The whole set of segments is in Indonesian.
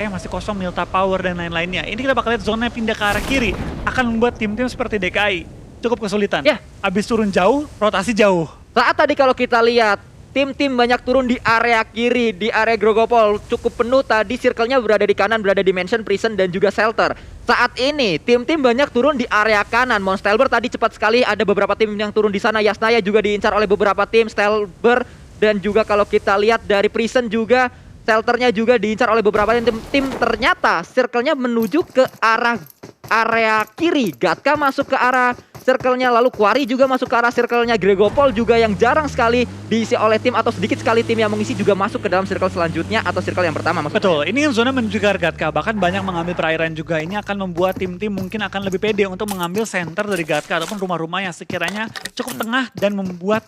masih kosong, Milta Power dan lain-lainnya. Ini kita bakal lihat zona pindah ke arah kiri. Akan membuat tim-tim seperti DKI cukup kesulitan. Ya. Habis turun jauh, rotasi jauh. Saat tadi kalau kita lihat, tim-tim banyak turun di area kiri, di area Grogopol cukup penuh tadi, circle-nya berada di kanan, berada di Mansion, Prison, dan juga Shelter. Saat ini, tim-tim banyak turun di area kanan. Monstelber tadi cepat sekali, ada beberapa tim yang turun di sana. Yasnaya juga diincar oleh beberapa tim, Stelber, dan juga kalau kita lihat dari Prison juga, Shelternya juga diincar oleh beberapa tim. Ternyata circle-nya menuju ke arah area kiri. Gatka masuk ke arah circle-nya, lalu Quarry juga masuk ke arah circle-nya. Gregopol juga yang jarang sekali diisi oleh tim atau sedikit sekali tim yang mengisi juga masuk ke dalam circle selanjutnya atau circle yang pertama. Betul, ini zona menuju ke arah Gatka. Bahkan banyak mengambil perairan juga. Ini akan membuat tim-tim mungkin akan lebih pede untuk mengambil center dari Gatka ataupun rumah-rumah yang sekiranya cukup tengah dan membuat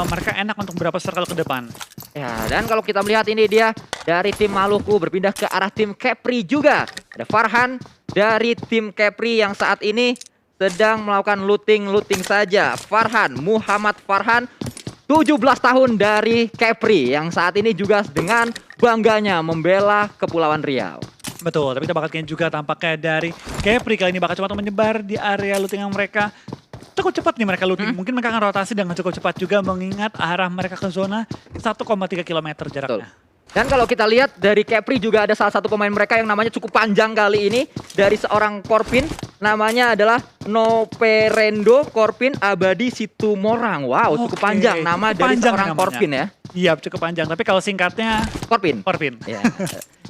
mereka enak untuk beberapa circle ke depan. Ya, dan kalau kita melihat ini dia dari tim Maluku berpindah ke arah tim Kepri juga. Ada Farhan dari tim Kepri yang saat ini sedang melakukan looting saja. Farhan, Muhammad Farhan, 17 tahun dari Kepri yang saat ini juga dengan bangganya membela Kepulauan Riau. Betul, tapi kita bakal lihat juga tampaknya dari Kepri kali ini bakal coba untuk menyebar di area lootingan mereka. Cukup cepat nih mereka looting. Mungkin mereka akan rotasi dengan cukup cepat juga mengingat arah mereka ke zona 1,3 km jaraknya. Betul. Dan kalau kita lihat dari Kepri juga ada salah satu pemain mereka yang namanya cukup panjang kali ini. Dari seorang Korpin, namanya adalah Noperendo Korpin Abadi Situmorang. Wow, cukup panjang nama cukup dari panjang seorang namanya. Korpin ya. Iya, cukup panjang. Tapi kalau singkatnya Korpin. Korpin. Ya.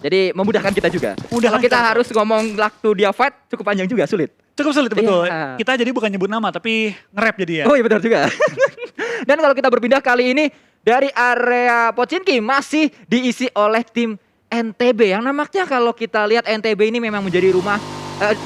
Jadi memudahkan kita juga. Mudahkan Kalau kita kita. harus ngomong waktu dia fight cukup panjang juga, sulit. Cukup sulit, betul. Iya. Kita jadi bukan nyebut nama, tapi nge-rap jadi ya. Oh iya benar juga. Dan kalau kita berpindah kali ini dari area Pochinki masih diisi oleh tim NTB. Yang nampaknya kalau kita lihat NTB ini memang menjadi rumah,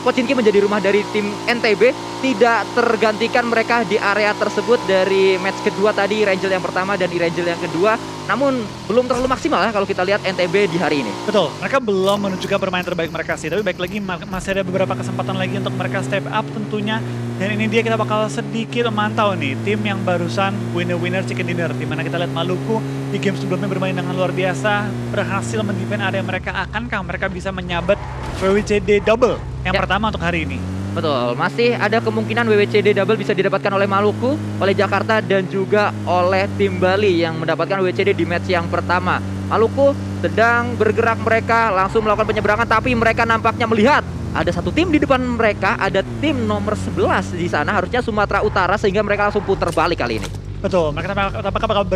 Pochinki menjadi rumah dari tim NTB. Tidak tergantikan mereka di area tersebut dari match kedua tadi, Rangel yang pertama dan Rangel yang kedua. Namun belum terlalu maksimal ya kalau kita lihat NTB di hari ini. Betul, mereka belum menunjukkan permainan terbaik mereka sih. Tapi baik lagi masih ada beberapa kesempatan lagi untuk mereka step up tentunya. Dan ini dia kita bakal sedikit memantau nih tim yang barusan winner chicken dinner. Dimana kita lihat Maluku di game sebelumnya bermain dengan luar biasa. Berhasil mendefend area mereka. Akankah mereka bisa menyabat WWCD double yang pertama untuk hari ini? Betul, masih ada kemungkinan WWCD double bisa didapatkan oleh Maluku, oleh Jakarta, dan juga oleh tim Bali yang mendapatkan WWCD di match yang pertama. Maluku sedang bergerak mereka langsung melakukan penyeberangan, tapi mereka nampaknya melihat ada satu tim di depan mereka, ada tim nomor 11 di sana, harusnya Sumatera Utara, sehingga mereka langsung putar balik kali ini. Betul, mereka bakal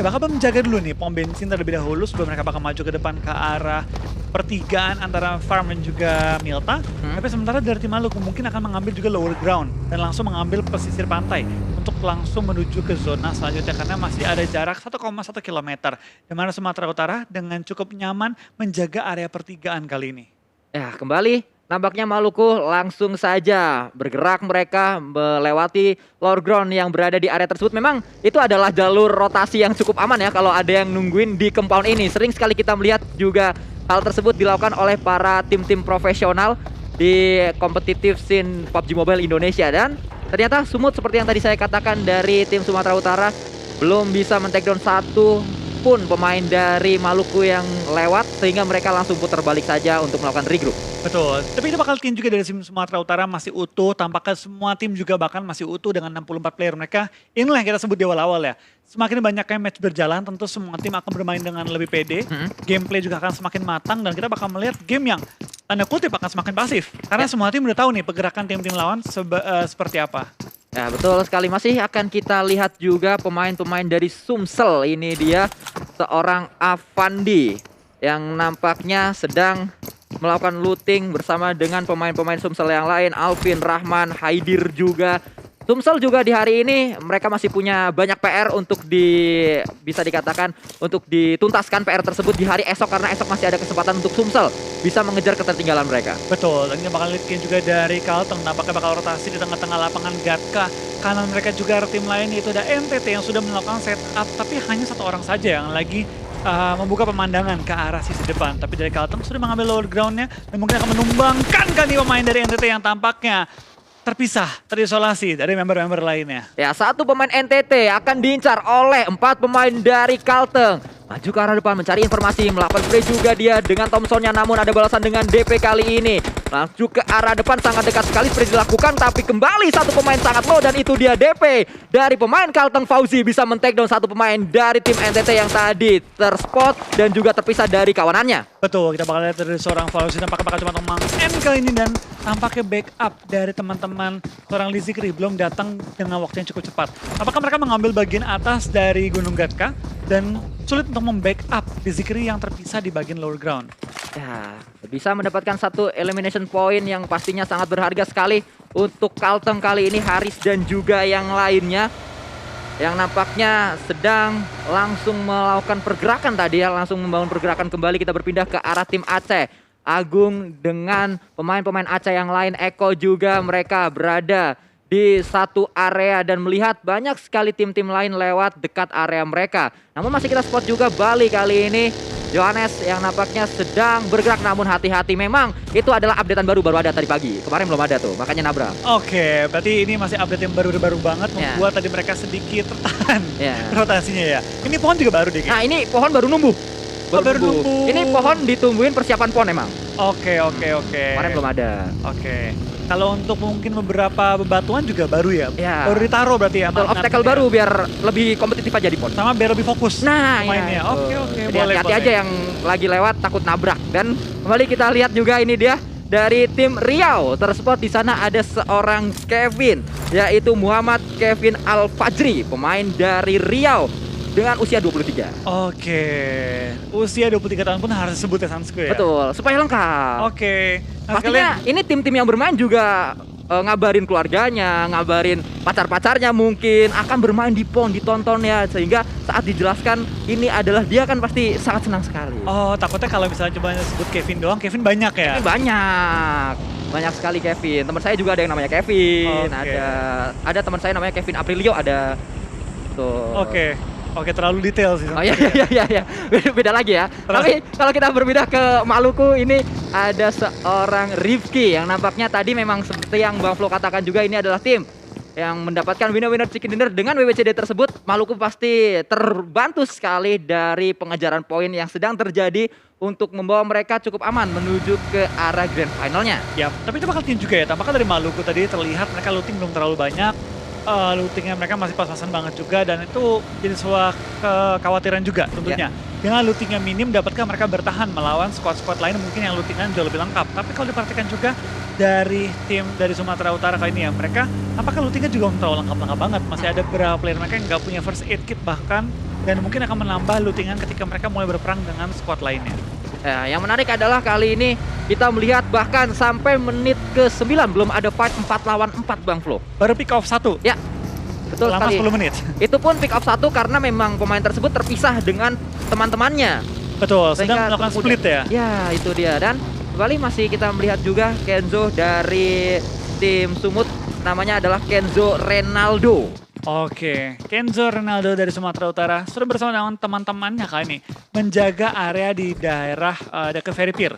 bakal menjaga dulu nih pom bensin terlebih dahulu sebelum mereka bakal maju ke depan ke arah pertigaan antara Farm dan juga Milta. Tapi sementara dari tim Maluku mungkin akan mengambil juga lower ground dan langsung mengambil pesisir pantai untuk langsung menuju ke zona selanjutnya karena masih ada jarak 1,1 km. Di mana Sumatera Utara dengan cukup nyaman menjaga area pertigaan kali ini. Ya, kembali nampaknya Maluku langsung saja bergerak mereka melewati lower ground yang berada di area tersebut. Memang itu adalah jalur rotasi yang cukup aman ya kalau ada yang nungguin di compound ini. Sering sekali kita melihat juga hal tersebut dilakukan oleh para tim-tim profesional di competitive scene PUBG Mobile Indonesia. Dan ternyata Sumut seperti yang tadi saya katakan dari tim Sumatera Utara belum bisa men-takedown satu pun pemain dari Maluku yang lewat sehingga mereka langsung putar balik saja untuk melakukan regroup. Betul, tapi kita bakal tim juga dari tim Sumatera Utara masih utuh, tampaknya semua tim juga bahkan masih utuh dengan 64 player mereka. Inilah yang kita sebut di awal-awal ya. Semakin banyaknya match berjalan, tentu semua tim akan bermain dengan lebih pede. Gameplay juga akan semakin matang dan kita bakal melihat game yang tanda kutip akan semakin pasif. Karena semua tim udah tahu nih pergerakan tim-tim lawan seperti apa. Ya betul sekali, masih akan kita lihat juga pemain-pemain dari Sumsel. Ini dia seorang Avandi yang nampaknya sedang melakukan looting bersama dengan pemain-pemain Sumsel yang lain. Alvin, Rahman, Haidir juga. Sumsel juga di hari ini mereka masih punya banyak PR untuk bisa dikatakan untuk dituntaskan PR tersebut di hari esok karena esok masih ada kesempatan untuk Sumsel bisa mengejar ketertinggalan mereka. Betul, dan kita bakal lihat juga dari Kalteng nampaknya bakal rotasi di tengah-tengah lapangan Gatka. Kanan mereka juga ada tim lain yaitu ada NTT yang sudah melakukan setup tapi hanya satu orang saja yang lagi membuka pemandangan ke arah sisi depan. Tapi dari Kalteng sudah mengambil lower groundnya dan mungkin akan menumbangkan kan nih pemain dari NTT yang tampaknya terpisah, terisolasi dari member-member lainnya. Ya, satu pemain NTT akan diincar oleh 4 pemain dari Kalteng. Maju ke arah depan mencari informasi, melakukan spray juga dia dengan Thompsonnya, namun ada balasan dengan DP kali ini. Maju ke arah depan sangat dekat sekali spray dilakukan, tapi kembali satu pemain sangat low dan itu dia DP dari pemain Kalteng Fauzi bisa men-takedown satu pemain dari tim NTT yang tadi terspot dan juga terpisah dari kawanannya. Betul, kita bakal lihat dari seorang Fauzi tampaknya bakal cuma Tomang N kali ini dan tampaknya backup dari teman-teman seorang Lizikri belum datang dengan waktu yang cukup cepat. Apakah mereka mengambil bagian atas dari Gunung Gatka dan sulit untuk membackup Lizikri yang terpisah di bagian lower ground? Ya, bisa mendapatkan satu elimination point yang pastinya sangat berharga sekali untuk Kalteng kali ini. Haris dan juga yang lainnya yang nampaknya sedang langsung melakukan pergerakan tadi ya, langsung membangun pergerakan kembali. Kita berpindah ke arah tim Aceh. Agung dengan pemain-pemain Aceh yang lain, Eko juga, mereka berada di satu area dan melihat banyak sekali tim-tim lain lewat dekat area mereka. Namun masih kita spot juga Bali kali ini. Johannes yang nampaknya sedang bergerak, namun hati-hati, memang itu adalah updatean baru ada tadi pagi. Kemarin belum ada tuh, makanya nabrak. Oke, berarti ini masih update yang baru banget, membuat tadi mereka sedikit tertahan rotasinya ya. Ini pohon juga baru deh. Nah, ini pohon baru numbuh. Baru numbuh. Ini pohon ditumbuhin persiapan pohon emang. Oke. Kemarin belum ada. Oke. Kalau untuk mungkin beberapa bebatuan juga baru ya? Ya. Baru ditaruh berarti ya? Betul, obstacle baru biar lebih kompetitif aja di pon. Sama biar lebih fokus mainnya. Oke, jadi hati-hati aja yang lagi lewat takut nabrak. Dan kembali kita lihat juga ini dia dari tim Riau. Terspot di sana ada seorang Kevin, yaitu Muhammad Kevin Al-Fajri, pemain dari Riau dengan usia 23. Oke. Usia 23 tahun pun harus disebut ya Sansku ya? Betul, supaya lengkap. Oke. Nah, pastinya ini tim-tim yang bermain juga ngabarin keluarganya, ngabarin pacar-pacarnya mungkin akan bermain di PON, ditonton ya, sehingga saat dijelaskan ini adalah dia kan pasti sangat senang sekali. Oh, takutnya kalau misalnya coba sebut Kevin doang, Kevin banyak ya? Kevin banyak sekali Kevin. Teman saya juga ada yang namanya Kevin, ada teman saya namanya Kevin Aprilio ada. Tuh. Oke, terlalu detail sih. Oh iya. Beda lagi ya. Tapi kalau kita berpindah ke Maluku, ini ada seorang Rifki yang nampaknya tadi memang seperti yang Bang Flo katakan juga, ini adalah tim yang mendapatkan winner chicken dinner dengan WWCD tersebut. Maluku pasti terbantu sekali dari pengejaran poin yang sedang terjadi untuk membawa mereka cukup aman menuju ke arah grand finalnya. Ya, tapi itu bakal tim juga ya. Tampaknya dari Maluku tadi terlihat mereka looting belum terlalu banyak. Lootingnya mereka masih pas-pasan banget juga, dan itu jadi sebuah kekhawatiran juga tentunya. Dengan lootingnya minim, dapatkah mereka bertahan melawan squad-squad lain mungkin yang lootingan jauh lebih lengkap. Tapi kalau diperhatikan juga dari tim dari Sumatera Utara kali ini ya, mereka apakah lootingnya juga belum terlalu lengkap banget. Masih ada beberapa player mereka yang nggak punya first aid kit bahkan, dan mungkin akan menambah lootingan ketika mereka mulai berperang dengan squad lainnya. Ya, yang menarik adalah kali ini kita melihat bahkan sampai menit ke-9 belum ada fight 4 lawan 4 Bang Flo. Baru pick off 1. Ya, betul selama sekali. 10 menit. Itu pun pick off 1 karena memang pemain tersebut terpisah dengan teman-temannya. Betul, sedang melakukan split ya. Ya, itu dia. Dan kembali masih kita melihat juga Kenzo dari tim Sumut, namanya adalah Kenzo Renaldo. Oke, Kenzo Ronaldo dari Sumatera Utara sudah bersama dengan teman-temannya kali ini menjaga area di daerah dekat Ferry Pier.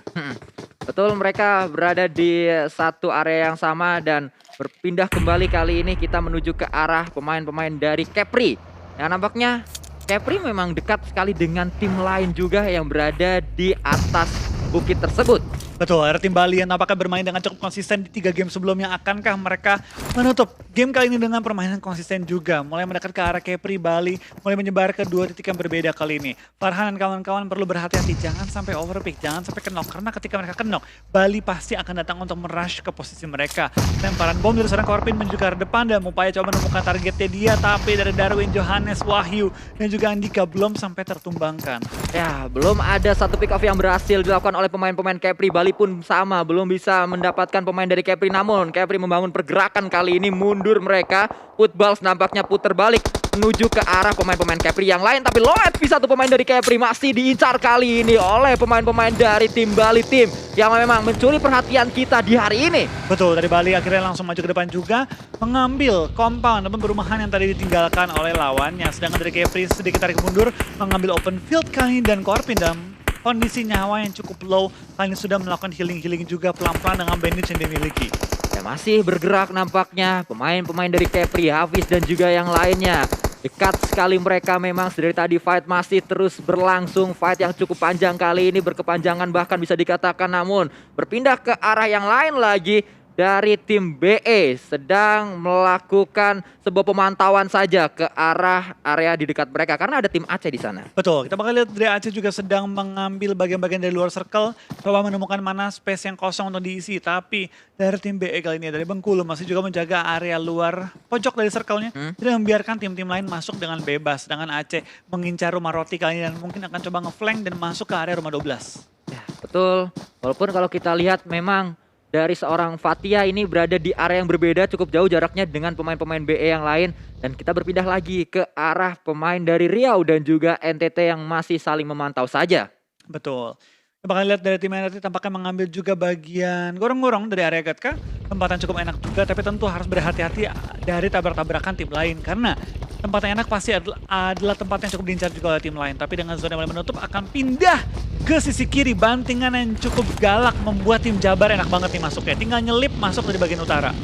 Betul, mereka berada di satu area yang sama dan berpindah kembali kali ini kita menuju ke arah pemain-pemain dari Kepri. Yang nampaknya Kepri memang dekat sekali dengan tim lain juga yang berada di atas bukit tersebut. Betul, ada tim Bali yang nampaknya bermain dengan cukup konsisten di 3 game sebelumnya. Akankah mereka menutup game kali ini dengan permainan konsisten juga? Mulai mendekat ke arah Kepri, Bali, mulai menyebar ke 2 titik yang berbeda kali ini. Farhan dan kawan-kawan perlu berhati-hati, jangan sampai overpick, jangan sampai knock. Karena ketika mereka knock, Bali pasti akan datang untuk merush ke posisi mereka. Lemparan bom dari seorang Korpin menuju ke arah depan dan upaya coba menemukan targetnya dia. Tapi dari Darwin, Johannes, Wahyu, dan juga Andika belum sampai tertumbangkan. Ya, belum ada satu pick off yang berhasil dilakukan oleh pemain-pemain Kepri. Bali pun sama, belum bisa mendapatkan pemain dari Kepri. Namun Kepri membangun pergerakan kali ini, mundur mereka. Footballs nampaknya putar balik menuju ke arah pemain-pemain Kepri yang lain. Tapi Loet, satu pemain dari Kepri masih diincar kali ini oleh pemain-pemain dari tim Bali, tim yang memang mencuri perhatian kita di hari ini. Betul, dari Bali akhirnya langsung maju ke depan juga, mengambil compound ataupun perumahan yang tadi ditinggalkan oleh lawannya. Sedangkan dari Kepri sedikit tarik mundur, mengambil open field kali ini, dan Korpin dalam kondisi nyawa yang cukup low, kali ini sudah melakukan healing juga pelan-pelan dengan bandage yang dimiliki. Ya, masih bergerak nampaknya pemain-pemain dari Kepri, Hafiz dan juga yang lainnya. Dekat sekali mereka memang dari tadi fight masih terus berlangsung. Fight yang cukup panjang kali ini berkepanjangan bahkan bisa dikatakan, namun berpindah ke arah yang lain lagi. Dari tim BE sedang melakukan sebuah pemantauan saja ke arah area di dekat mereka karena ada tim Aceh di sana. Betul, kita bakal lihat dari Aceh juga sedang mengambil bagian-bagian dari luar circle, coba menemukan mana space yang kosong untuk diisi. Tapi dari tim BE kali ini, dari Bengkulu masih juga menjaga area luar pojok dari circle-nya, tidak membiarkan tim-tim lain masuk dengan bebas. Sedangkan Aceh mengincar rumah roti kali ini dan mungkin akan coba ngeflank dan masuk ke area rumah 12. Ya, betul, walaupun kalau kita lihat memang dari seorang Fatia ini berada di area yang berbeda, cukup jauh jaraknya dengan pemain-pemain BE yang lain. Dan kita berpindah lagi ke arah pemain dari Riau dan juga NTT yang masih saling memantau saja. Betul. Kita bakal lihat dari tim NTT tampaknya mengambil juga bagian gorong-gorong dari area Gatka. Tempat yang cukup enak juga, tapi tentu harus berhati-hati dari tabrak-tabrakan tim lain. Karena tempat yang enak pasti adalah tempat yang cukup diincar juga oleh tim lain. Tapi dengan zona yang mulai menutup akan pindah ke sisi kiri. Bantingan yang cukup galak membuat tim Jabar enak banget nih masuknya. Tinggal nyelip masuk dari bagian utara.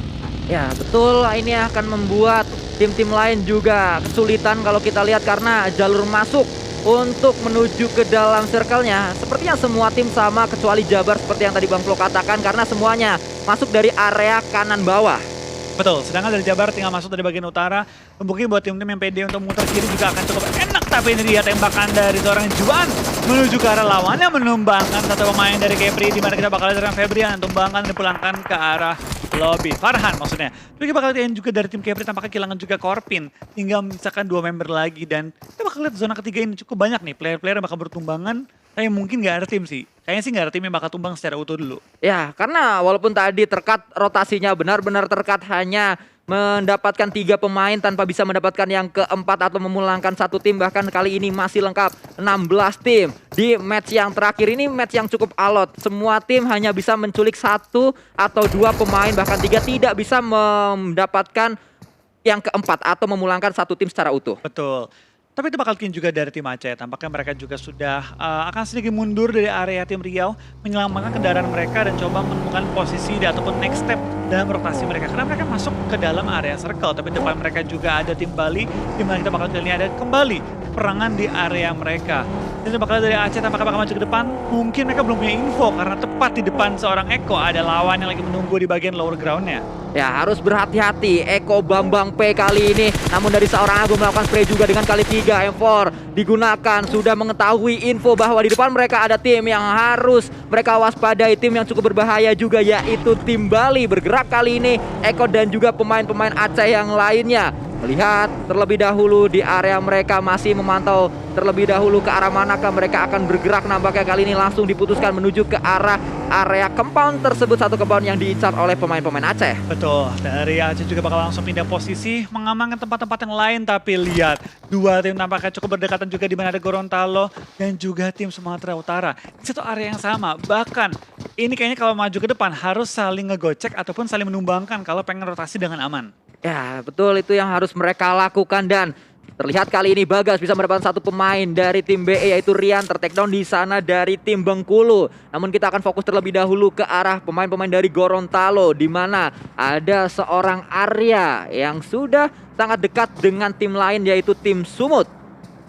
Ya betul, ini akan membuat tim-tim lain juga kesulitan kalau kita lihat karena jalur masuk untuk menuju ke dalam circle-nya. Sepertinya semua tim sama kecuali Jabar seperti yang tadi Bang Flo katakan karena semuanya masuk dari area kanan bawah. Betul, sedangkan dari Jabar tinggal masuk dari bagian utara. Mungkin buat tim-tim yang pede untuk memutar kiri juga akan cukup enak. Tapi ini dia tembakan dari seorang Juan menuju ke arah lawannya, menumbangkan satu pemain dari Kepri. Dimana kita bakal lihat Febrian tumbangkan dan dipulangkan ke arah lobby. Farhan maksudnya. Tapi kita bakal lihat juga dari tim Kepri tampaknya kehilangan juga Korpin. Tinggal misalkan 2 member lagi. Dan kita bakal lihat zona ketiga ini cukup banyak nih. Player-player yang bakal bertumbangan. Tapi mungkin nggak ada tim sih. Kayaknya sih nggak ada tim yang bakal tumbang secara utuh dulu. Ya, karena walaupun tadi terkat rotasinya benar-benar terkat hanya mendapatkan 3 pemain tanpa bisa mendapatkan yang keempat atau memulangkan satu tim. Bahkan kali ini masih lengkap 16 tim. Di match yang terakhir ini match yang cukup alot. Semua tim hanya bisa menculik 1 atau 2 pemain, bahkan 3 tidak bisa mendapatkan yang keempat atau memulangkan satu tim secara utuh. Betul. Tapi itu bakal juga dari tim Aceh. Tampaknya mereka juga sudah akan sedikit mundur dari area tim Riau, menyelamatkan kendaraan mereka dan coba menemukan posisi ataupun next step dalam rotasi mereka. Karena mereka masuk ke dalam area circle, tapi depan mereka juga ada tim Bali, di mana kita bakal lihat ada kembali perangan di area mereka. Dan bakal dari Aceh tampaknya bakal maju ke depan. Mungkin mereka belum punya info karena tepat di depan seorang Eko ada lawan yang lagi menunggu di bagian lower ground-nya. Ya harus berhati-hati Eko Bambang P kali ini. Namun dari seorang Agung melakukan spray juga dengan kali 3 M4 digunakan. Sudah mengetahui info bahwa di depan mereka ada tim yang harus mereka waspadai. Tim yang cukup berbahaya juga yaitu tim Bali. Bergerak kali ini Eko dan juga pemain-pemain Aceh yang lainnya. Melihat terlebih dahulu di area mereka, masih memantau terlebih dahulu ke arah manakah mereka akan bergerak. Nampaknya kali ini langsung diputuskan menuju ke arah area compound tersebut, satu compound yang diincar oleh pemain-pemain Aceh. Betul, dari Aceh juga bakal langsung pindah posisi, mengamankan tempat-tempat yang lain. Tapi lihat, 2 tim nampaknya cukup berdekatan juga, di mana ada Gorontalo dan juga tim Sumatera Utara. Di satu area yang sama, bahkan ini kayaknya kalau maju ke depan harus saling ngegocek ataupun saling menumbangkan kalau pengen rotasi dengan aman. Ya betul, itu yang harus mereka lakukan. Dan terlihat kali ini Bagas bisa mendapatkan satu pemain dari tim BE yaitu Rian, tertakedown di sana dari tim Bengkulu. Namun kita akan fokus terlebih dahulu ke arah pemain-pemain dari Gorontalo, di mana ada seorang Arya yang sudah sangat dekat dengan tim lain yaitu tim Sumut.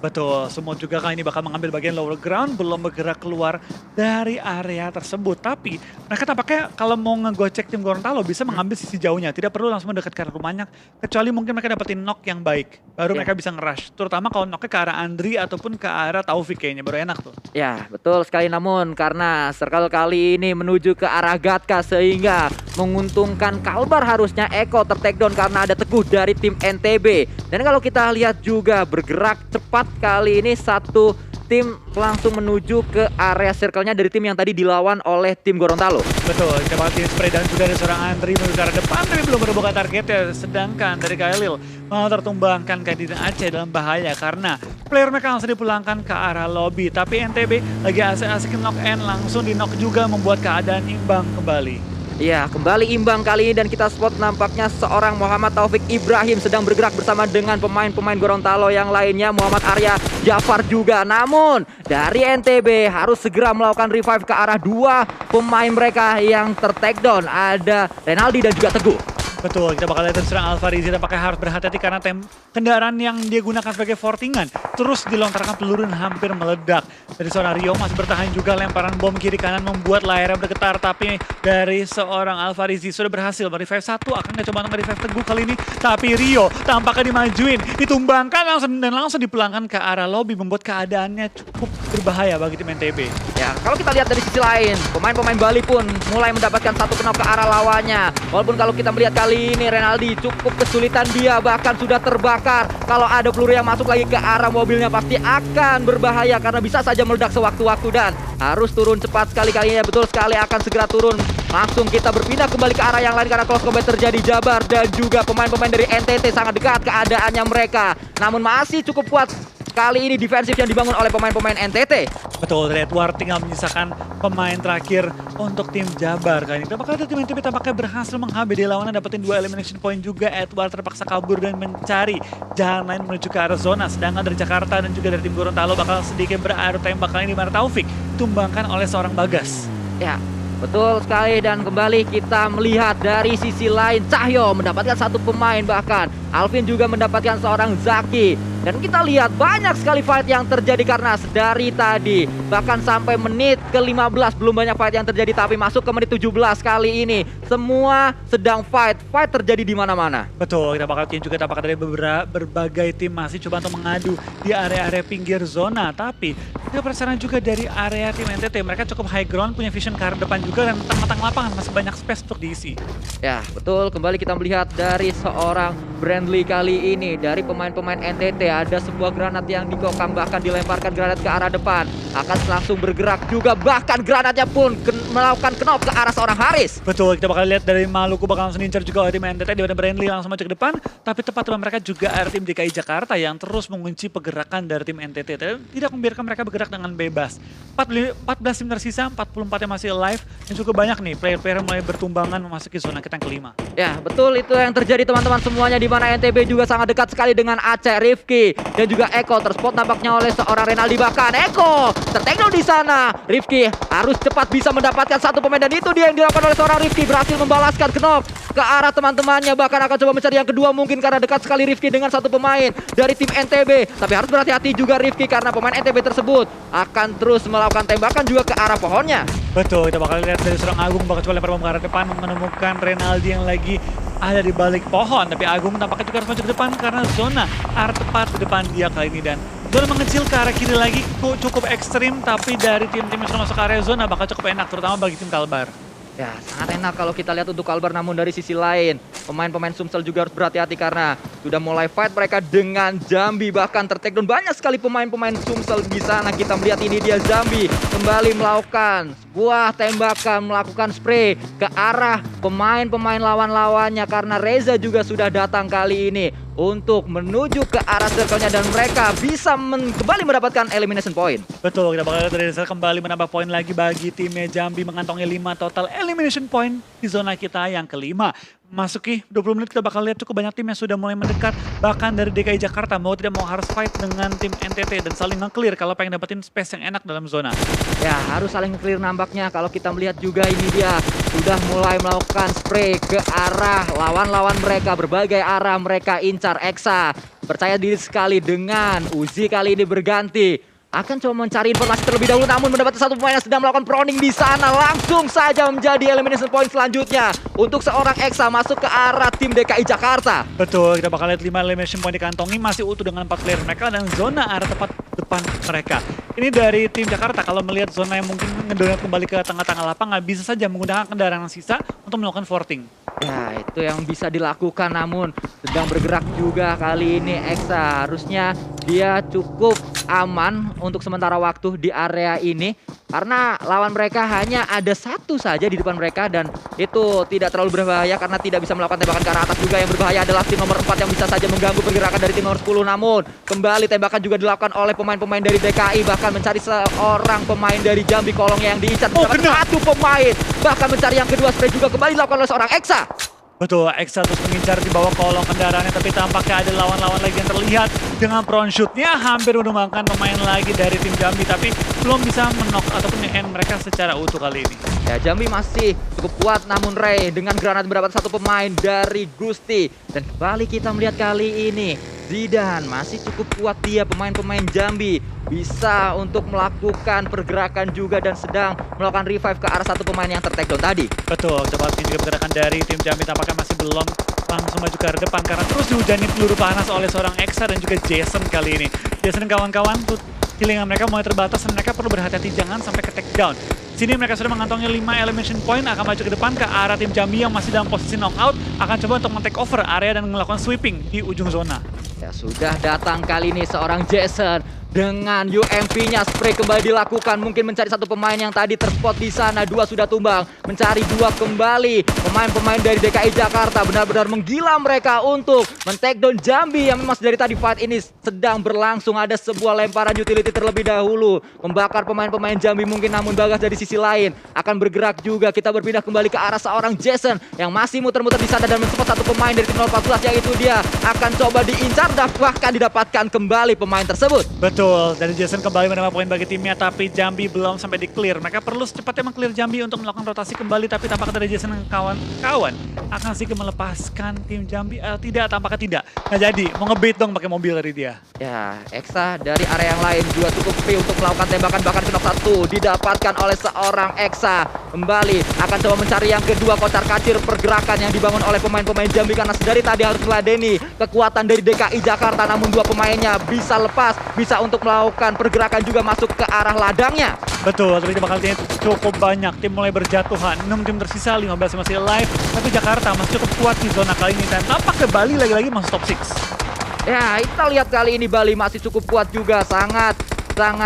Betul, Sumut juga kali ini bakal mengambil bagian lower ground, belum bergerak keluar dari area tersebut. Tapi mereka tampaknya kalau mau ngegocek tim Gorontalo bisa mengambil sisi jauhnya, tidak perlu langsung mendekat ke arah rumahnya, kecuali mungkin mereka dapetin knock yang baik, baru mereka bisa nge-rush. Terutama kalau knocknya ke arah Andri ataupun ke arah Taufik kayaknya, baru enak tuh. Ya betul sekali, namun karena circle kali ini menuju ke arah Gatka sehingga menguntungkan Kalbar, harusnya Eko tertakedown karena ada Teguh dari tim NTB. Dan kalau kita lihat juga bergerak cepat kali ini satu tim langsung menuju ke area circle-nya dari tim yang tadi dilawan oleh tim Gorontalo. Betul, coba tim spray dan juga ada seorang Andri menuju ke arah depan, tapi belum menemukan targetnya. Sedangkan dari Kailil malah tertumbangkan kandidat Aceh dalam bahaya karena player mereka langsung dipulangkan ke arah lobby. Tapi NTB lagi asik-asik knock end, langsung di knock juga membuat keadaan imbang kembali. Ya, kembali imbang kali ini dan kita spot nampaknya seorang Muhammad Taufik Ibrahim sedang bergerak bersama dengan pemain-pemain Gorontalo yang lainnya, Muhammad Arya, Jafar juga. Namun dari NTB harus segera melakukan revive ke arah 2 pemain mereka yang tertakedown, ada Renaldi dan juga Teguh. Betul, kita bakal lihat serang Alvarizi tampaknya harus berhati-hati karena kendaraan yang dia gunakan sebagai fortingan terus dilontarkan peluru dan hampir meledak. Dari seorang Rio masih bertahan juga, lemparan bom kiri kanan membuat layarnya bergetar, tapi dari seorang Alvarizi sudah berhasil merevive satu, akan nggak coba untuk revive Teguh kali ini, tapi Rio tampaknya dimajuin, ditumbangkan langsung dipulangkan ke arah lobby, membuat keadaannya cukup berbahaya bagi tim NTB. Ya, kalau kita lihat dari sisi lain, pemain-pemain Bali pun mulai mendapatkan satu knock ke arah lawannya. Walaupun kalau kita melihat kali ini Renaldi cukup kesulitan, dia bahkan sudah terbakar. Kalau ada peluru yang masuk lagi ke arah mobilnya pasti akan berbahaya karena bisa saja meledak sewaktu-waktu dan harus turun cepat sekali kalinya. Betul sekali, akan segera turun. Langsung kita berpindah kembali ke arah yang lain karena close combat terjadi. Jabar dan juga pemain-pemain dari NTT sangat dekat keadaannya mereka. Namun masih cukup kuat kali ini defensif yang dibangun oleh pemain-pemain NTT. Betul, Edward tinggal menyisakan pemain terakhir untuk tim Jabar kali ini. Apakah ada tim NTB tampaknya berhasil meng-HBD lawannya, dapetin 2 elimination point juga. Edward terpaksa kabur dan mencari jalan lain menuju ke arah zona. Sedangkan dari Jakarta dan juga dari tim Gorontalo bakal sedikit beradu tembak kali ini, di mana Taufik tumbangkan oleh seorang Bagas. Ya, betul sekali, dan kembali kita melihat dari sisi lain Cahyo mendapatkan satu pemain, bahkan Alvin juga mendapatkan seorang Zaki. Dan kita lihat banyak sekali fight yang terjadi karena dari tadi bahkan sampai menit ke-15 belum banyak fight yang terjadi, tapi masuk ke menit 17 kali ini semua sedang fight terjadi di mana-mana. Betul, kita bakal juga tampaknya dari berbagai tim masih coba untuk mengadu di area-area pinggir zona, tapi kita perasaan juga dari area tim NTT mereka cukup high ground, punya vision ke arah depan juga, dan tengah-tengah lapangan masih banyak space untuk diisi. Ya betul, kembali kita melihat dari seorang Brandly kali ini. Dari pemain-pemain NTT ada sebuah granat yang dikokang, bahkan dilemparkan granat ke arah depan, akan langsung bergerak juga, bahkan granatnya pun melakukan knock ke arah seorang Haris. Betul, kita bakal lihat dari Maluku bakal langsung incar juga oleh tim NTT, di mana Brandly langsung maju ke depan, tapi tepat teman mereka juga ada tim DKI Jakarta yang terus mengunci pergerakan dari tim NTT, tidak membiarkan mereka bergerak dengan bebas. 14 tim tersisa, 44 yang masih alive, dan cukup banyak nih player-player mulai bertumbangan memasuki zona kita yang kelima. Ya betul, itu yang terjadi teman-teman semuanya, di mana NTB juga sangat dekat sekali dengan Aceh, Rifki dan juga Eko. Terspot nampaknya oleh seorang Renaldi, bahkan Eko tertekno di sana. Rifki harus cepat bisa mendapatkan satu pemain, dan itu dia yang dilakukan oleh seorang Rifki, berhasil membalaskan knock ke arah teman-temannya, bahkan akan coba mencari yang kedua mungkin karena dekat sekali Rifki dengan satu pemain dari tim NTB. Tapi harus berhati-hati juga Rifki karena pemain NTB tersebut akan terus melakukan tembakan juga ke arah pohonnya. Betul, kita bakal lihat dari seorang Agung bakal coba lempar bom ke arah depan, menemukan Renaldi yang lagi ada di balik pohon, tapi Agung tampaknya juga harus maju ke depan karena zona arah tepat di depan dia kali ini, dan zona mengecil ke arah kiri lagi cukup ekstrim, tapi dari tim-tim yang sudah masuk ke area zona bakal cukup enak, terutama bagi tim Kalbar. Ya sangat enak kalau kita lihat untuk Kalbar, namun dari sisi lain pemain-pemain Sumsel juga harus berhati-hati karena sudah mulai fight mereka dengan Jambi, bahkan tertakedown banyak sekali pemain-pemain Sumsel di sana. Kita melihat ini dia Jambi kembali melakukan sebuah tembakan, melakukan spray ke arah pemain-pemain lawan-lawannya karena Reza juga sudah datang kali ini untuk menuju ke arah circle-nya, dan mereka bisa kembali mendapatkan elimination point. Betul, kita bakal lihat dari Reza kembali menambah poin lagi bagi timnya Jambi, mengantongi 5 total elimination point di zona kita yang kelima. Masuki 20 menit kita bakal lihat cukup banyak tim yang sudah mulai mendekat, bahkan dari DKI Jakarta mau tidak mau harus fight dengan tim NTT dan saling nge-clear kalau pengen dapetin space yang enak dalam zona. Ya harus saling nge-clear nampaknya. Kalau kita melihat juga ini dia sudah mulai melakukan spray ke arah lawan-lawan mereka, berbagai arah mereka incar. Eksa percaya diri sekali dengan Uzi kali ini berganti. Akan coba mencari informasi terlebih dahulu, namun mendapatkan satu pemain yang sedang melakukan proning di sana. Langsung saja menjadi elimination point selanjutnya untuk seorang Eksa masuk ke arah tim DKI Jakarta. Betul, kita bakal lihat 5 elimination point dikantongi, masih utuh dengan 4 player mereka dan zona arah tepat depan mereka. Ini dari tim Jakarta, kalau melihat zona yang mungkin ngedonat kembali ke tengah-tengah lapangan, bisa saja menggunakan kendaraan yang sisa untuk melakukan forting. Ya itu yang bisa dilakukan, namun sedang bergerak juga kali ini Eksa. Harusnya dia cukup aman untuk sementara waktu di area ini karena lawan mereka hanya ada satu saja di depan mereka, dan itu tidak terlalu berbahaya karena tidak bisa melakukan tembakan ke arah atas. Juga yang berbahaya adalah tim nomor 4 yang bisa saja mengganggu pergerakan dari tim nomor 10, namun kembali tembakan juga dilakukan oleh pemain-pemain dari DKI, bahkan mencari seorang pemain dari Jambi kolongnya yang diincar. Satu pemain, bahkan mencari yang kedua, spray juga kembali dilakukan oleh seorang Eksa. Betul, Exa terus mengincar di bawah kolong kendaraannya, tapi tampaknya ada lawan-lawan lagi yang terlihat dengan prone shoot-nya hampir menumbangkan pemain lagi dari tim Jambi, tapi belum bisa menok ataupun nge-end mereka secara utuh kali ini. Ya, Jambi masih cukup kuat, namun Ray dengan granat mendapat satu pemain dari Gusti. Dan kembali kita melihat kali ini Zidan masih cukup kuat, dia pemain-pemain Jambi bisa untuk melakukan pergerakan juga dan sedang melakukan revive ke arah satu pemain yang ter-takedown tadi. Betul, coba juga pergerakan dari tim Jambi tampaknya masih belum langsung maju ke arah depan karena terus dihujani peluru panas oleh seorang Exa dan juga Jason kali ini. Jason dan kawan-kawan tuh killingan mereka mulai terbatas dan mereka perlu berhati-hati jangan sampai ke takedown. Sini mereka sudah mengantongi 5 elimination point, akan maju ke depan ke arah tim Jambi yang masih dalam posisi knockout, akan coba untuk men-take over area dan melakukan sweeping di ujung zona. Ya, sudah datang kali ini seorang Jason dengan UMP-nya, spray kembali dilakukan, mungkin mencari satu pemain yang tadi terspot di sana. Dua sudah tumbang, mencari dua kembali. Pemain-pemain dari DKI Jakarta benar-benar menggila mereka untuk men-takedown Jambi yang memang dari tadi fight ini sedang berlangsung. Ada sebuah lemparan utility terlebih dahulu membakar pemain-pemain Jambi mungkin, namun Bagas dari sisi lain akan bergerak juga. Kita berpindah kembali ke arah seorang Jason yang masih muter-muter di sana dan mensupport satu pemain dari tim 014, yaitu dia akan coba diincar dan bahkan didapatkan kembali pemain tersebut. Betul, dari Jason kembali menambah poin bagi timnya, tapi Jambi belum sampai di clear. Mereka perlu secepatnya meng-clear Jambi untuk melakukan rotasi kembali, tapi tampaknya dari Jason dan kawan-kawan akan sedikit melepaskan tim Jambi. Tidak, tampaknya tidak. Nggak jadi, mau ngebait dong pakai mobil dari dia. Ya, Exa dari area yang lain juga cukup free untuk melakukan tembakan, bahkan knock satu didapatkan oleh seorang Exa. Kembali akan coba mencari yang kedua, kocar kacir pergerakan yang dibangun oleh pemain-pemain Jambi karena dari tadi harus meladeni kekuatan dari DKI Jakarta, namun dua pemainnya bisa lepas, bisa untuk melakukan pergerakan juga masuk ke arah ladangnya. Betul, tapi bakal ini cukup banyak tim mulai berjatuhan. 6 tim tersisa, 15 masih live, tapi Jakarta masih cukup kuat di zona kali ini dan tampaknya Bali lagi-lagi masuk top 6. Ya, kita lihat kali ini Bali masih cukup kuat juga, sangat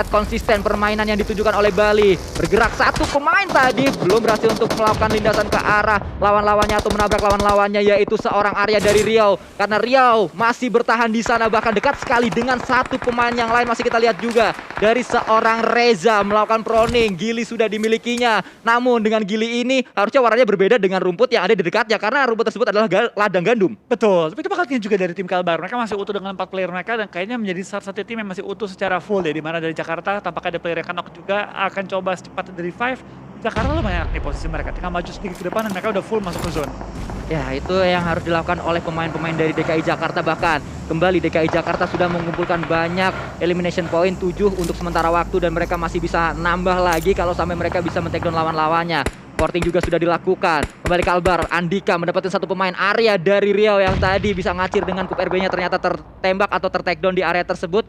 konsisten permainan yang ditunjukkan oleh Bali. Bergerak satu pemain tadi belum berhasil untuk melakukan lindasan ke arah lawan-lawannya atau menabrak lawan-lawannya, yaitu seorang Arya dari Riau. Karena Riau masih bertahan di sana, bahkan dekat sekali dengan satu pemain yang lain. Masih kita lihat juga dari seorang Reza melakukan proning. Gili sudah dimilikinya, namun dengan Gili ini harusnya warnanya berbeda dengan rumput yang ada di dekatnya karena rumput tersebut adalah ladang gandum. Betul, tapi itu bakal juga dari tim Kalbar. Mereka masih utuh dengan 4 player mereka dan kayaknya menjadi salah satu tim yang masih utuh secara full ya, di mana dari Jakarta tampaknya ada player yang knock juga akan coba secepatnya dari 5. Jakarta lumayan di posisi mereka, tinggal maju sedikit ke depan dan mereka udah full masuk ke zone. Ya, itu yang harus dilakukan oleh pemain-pemain dari DKI Jakarta. Bahkan kembali DKI Jakarta sudah mengumpulkan banyak elimination point 7 untuk sementara waktu dan mereka masih bisa nambah lagi kalau sampai mereka bisa men-takedown lawan-lawannya. Porting juga sudah dilakukan. Kembali Kalbar, Andika mendapatkan satu pemain Arya dari Riau yang tadi bisa ngacir dengan kup RB-nya, ternyata tertembak atau ter-takedown di area tersebut.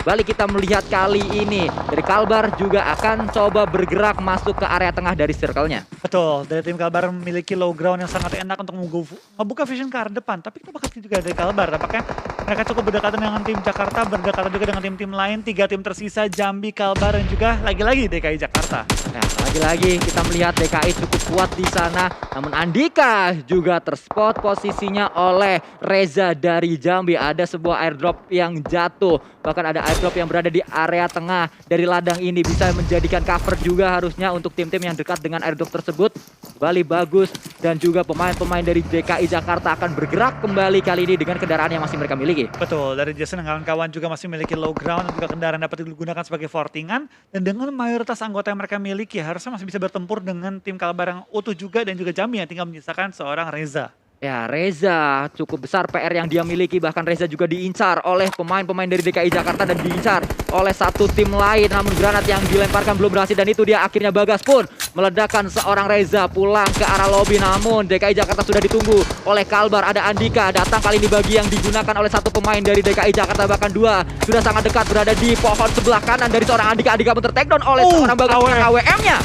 Balik kita melihat kali ini dari Kalbar juga akan coba bergerak masuk ke area tengah dari circle-nya. Betul, dari tim Kalbar memiliki low ground yang sangat enak untuk membuka vision ke arah depan. Tapi kita bakal juga dari Kalbar, apakah mereka cukup berdekatan dengan tim Jakarta, berdekatan juga dengan tim-tim lain. 3 tim tersisa, Jambi, Kalbar, dan juga lagi-lagi DKI Jakarta. Nah, lagi-lagi kita melihat DKI cukup kuat di sana. Namun Andika juga terspot posisinya oleh Reza dari Jambi. Ada sebuah airdrop yang jatuh, bahkan ada airdrop yang berada di area tengah dari ladang ini, bisa menjadikan cover juga harusnya untuk tim-tim yang dekat dengan airdrop tersebut. Bali bagus dan juga pemain-pemain dari DKI Jakarta akan bergerak kembali kali ini dengan kendaraan yang masih mereka miliki. Betul, dari Jason dan kawan-kawan juga masih memiliki low ground dan juga kendaraan dapat digunakan sebagai fortingan. Dan dengan mayoritas anggota yang mereka miliki harusnya masih bisa bertempur dengan tim Kalbar yang utuh juga dan juga Jambi yang tinggal menyisakan seorang Reza. Ya, Reza cukup besar PR yang dia miliki, bahkan Reza juga diincar oleh pemain-pemain dari DKI Jakarta dan diincar oleh satu tim lain, namun granat yang dilemparkan belum berhasil dan itu dia akhirnya Bagas pun meledakkan seorang Reza pulang ke arah lobby. Namun DKI Jakarta sudah ditunggu oleh Kalbar. Ada Andika datang kali ini bagi yang digunakan oleh satu pemain dari DKI Jakarta, bahkan dua sudah sangat dekat berada di pohon sebelah kanan dari seorang Andika. Andika pun ter-takedown oleh seorang Bagas dengan AWM-nya.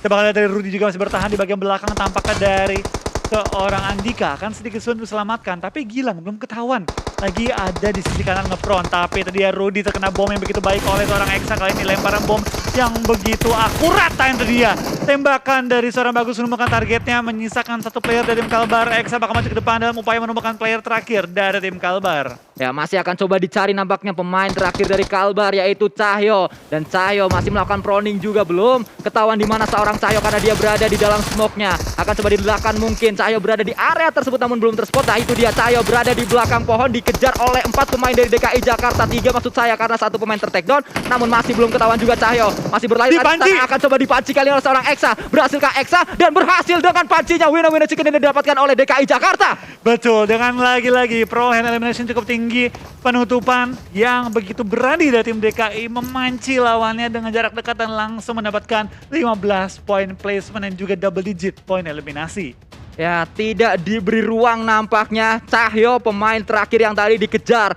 Kita bakal lihat dari Rudy juga masih bertahan di bagian belakang, tampaknya dari seorang Andika akan sedikit sulit diselamatkan, tapi Gilang belum ketahuan lagi ada di sisi kanan ngefront. Tapi tadi ya Rudy terkena bom yang begitu baik oleh seorang Exa. Kali ini lemparan bom yang begitu akurat tadi dia. Tembakan dari seorang Bagus menemukan targetnya, menyisakan satu player dari tim Kalbar. Exa bakal maju ke depan dalam upaya menemukan player terakhir dari tim Kalbar. Ya, masih akan coba dicari nampaknya pemain terakhir dari Kalbar, yaitu Cahyo. Dan Cahyo masih melakukan proning juga, belum ketahuan di mana seorang Cahyo karena dia berada di dalam smoke-nya. Akan coba diledakan mungkin. Cahyo berada di area tersebut namun belum terspot. Nah, itu dia Cahyo berada di belakang pohon, dikejar oleh 4 pemain dari DKI Jakarta. 3 maksud saya karena 1 pemain tertakedown. Namun masih belum ketahuan juga Cahyo. Masih berlari Dipanci. akan coba dipanci kali oleh seorang Exa. Berhasilkah Exa? Dan berhasil dengan pancinya. Winner chicken yang didapatkan oleh DKI Jakarta. Betul, dengan lagi-lagi pro hand elimination cukup tinggi. Penutupan yang begitu berani dari tim DKI memanci lawannya dengan jarak dekat dan langsung mendapatkan 15 poin placement dan juga double digit poin eliminasi. Ya, tidak diberi ruang nampaknya. Cahyo pemain terakhir yang tadi dikejar